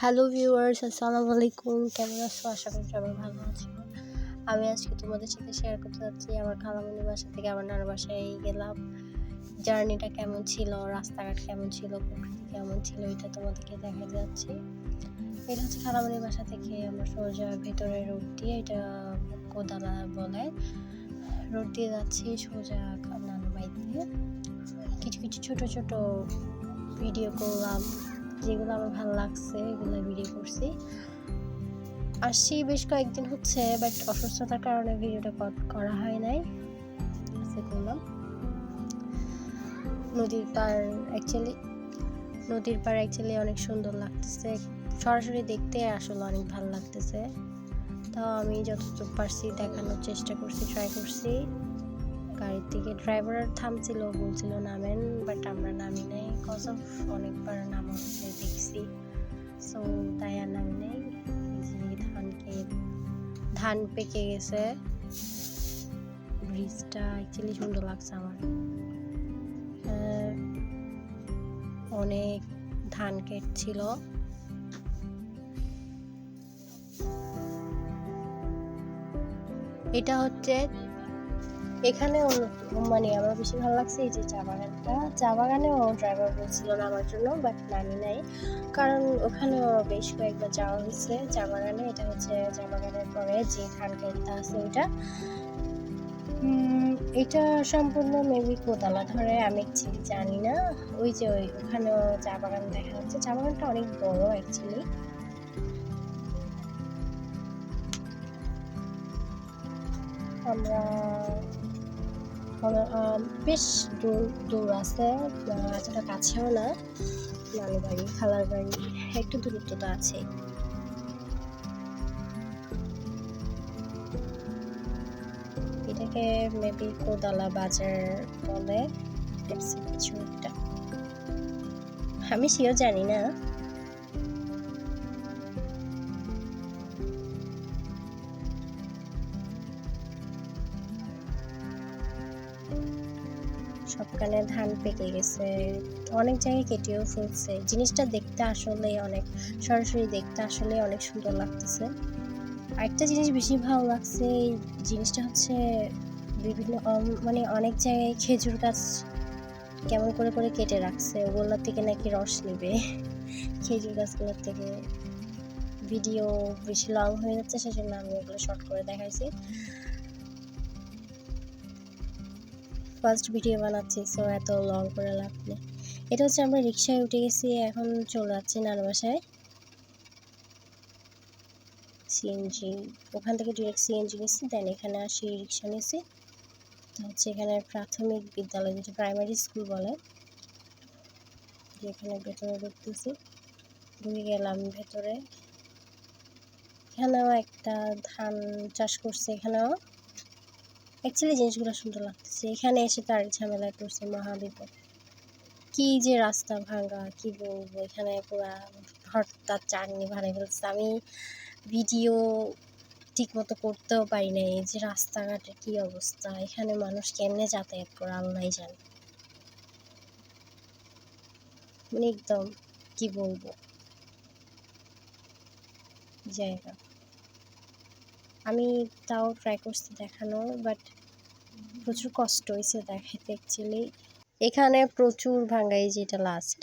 Hello viewers, আসসালামু আলাইকুম। কেমন আছো? আশা করি সবাই ভালো আছো। আমি আজকে তোমাদের সাথে শেয়ার করতে যাচ্ছি আমার খালামণির বাসা থেকে আমার নানার বাসায় গেলাম। জার্নিটা কেমন ছিল, রাস্তাঘাট কেমন ছিল, প্রকৃতি কেমন ছিল, এটা তোমাদেরকে দেখা যাচ্ছে। এটা হচ্ছে খালামণির বাসা থেকে আমরা সোজা ভেতরে রোড দিয়ে, এটা কোদালা বলে, রোড দিয়ে যাচ্ছি সোজা নানুর বাড়িতে। কিছু কিছু ছোট ছোট ভিডিও করলাম, যেগুলো আমার ভালো লাগছে এগুলো ভিডিও করছি। আসছি বেশ কয়েকদিন হচ্ছে, বাট অসুস্থতার কারণে ভিডিওটা করা হয় নাই। আজকে করলাম। নদীর পাড় অ্যাকচুয়ালি অনেক সুন্দর লাগতেছে, সরাসরি দেখতে আসলে অনেক ভালো লাগতেছে। তাও আমি যতটুকু পারছি দেখানোর চেষ্টা করছি, ট্রাই করছি। গাড়ির থেকে ড্রাইভার থামছিল, বলছিল নামেন, বাট আমরা নামি নাই, কজ অফ অনেকবার নামা হচ্ছে দেখছি, সো তাই আর নামি নেই। ধান পেকে গেছে, ব্রিজটা অ্যাকচুয়ালি সুন্দর লাগছে আমার। অনেক ধান ক্ষেত ছিল। এটা হচ্ছে এখানে মানে আমার বেশি ভালো লাগছে এই যে চা বাগানেও ড্রাইভার বলছিল নামার জন্য, বাট নামি নাই, কারণ ওখানেও বেশ কয়েকবার যাওয়া হয়েছে চা বাগানে। এটা হচ্ছে চা বাগানের পরে যে ধান ক্ষেতটা আছে ওইটা, এটা সম্পূর্ণ মেবি কোদালা ধরে, আমি অ্যাকচুয়ালি জানি না। ওই যে ওখানেও চা বাগান দেখা যাচ্ছে, চা বাগানটা অনেক বড় অ্যাকচুয়ালি। আমরা বেশ দূর আছে, এতটা কাছেও না। নানু বাড়ি, খালার বাড়ি একটু দূরত্ব তো আছে। এটাকে মেবি কোদালা বাজার বলে, কিছু একটা, আমি শিওর জানি না। সবখানে ধান পেকে গেছে, অনেক জায়গায় কেটেও ফেলছে। জিনিসটা দেখতে আসলে অনেক, সরাসরি দেখতে আসলে অনেক সুন্দর লাগতেছে। আরেকটা জিনিস বেশি ভালো লাগছে, এই জিনিসটা হচ্ছে বিভিন্ন মানে অনেক জায়গায় খেজুর গাছ কেমন করে করে কেটে রাখছে, ওগুলোর থেকে নাকি রস নেবে খেজুর গাছগুলোর থেকে। ভিডিও বেশি লং হয়ে যাচ্ছে, সেজন্য আমি ওগুলো শর্ট করে দেখাইছি। ফার্স্ট ভিডিও বানাচ্ছি, সো এত লং করে লাভ নেই। এটা হচ্ছে আমরা রিক্সায় উঠে গেছি, এখন চলে যাচ্ছি নানু বাসায়। সিএনজি, ওখান থেকে ডিরেক্ট সিএনজি গেছি, দেন এখানে আসি রিক্সা নিয়েছি। তো হচ্ছে এখানে প্রাথমিক বিদ্যালয়, যেটা প্রাইমারি স্কুল বলে, যেখানে ভেতরে ঢুকতেছি। ঢুকে গেলাম ভেতরে। এখানেও একটা ধান চাষ করছে, এখানেও অ্যাকচুয়ালি জিনিসগুলো সুন্দর লাগতেছে। এখানে এসে তার ঝামেলায় পড়ছে, মহাবিপদ। কি যে রাস্তা ভাঙা, কি বলবো, এখানে পুরা ভর্তার চাটনি বানিয়ে ফেলছে। আমি ভিডিও ঠিক মতো করতেও পারি না। এই যে রাস্তাঘাটের কি অবস্থা, এখানে মানুষ কেমনে যাতায়াত করে আল্লাহ জানে। মানে একদম কি বলবো জায়গা। আমি তাও ট্রাই করছি দেখানোর, বাট প্রচুর কষ্ট হয়েছে দেখাতে অ্যাকচুয়ালি। এখানে প্রচুর ভাঙ্গাই, যেটা লাস্ট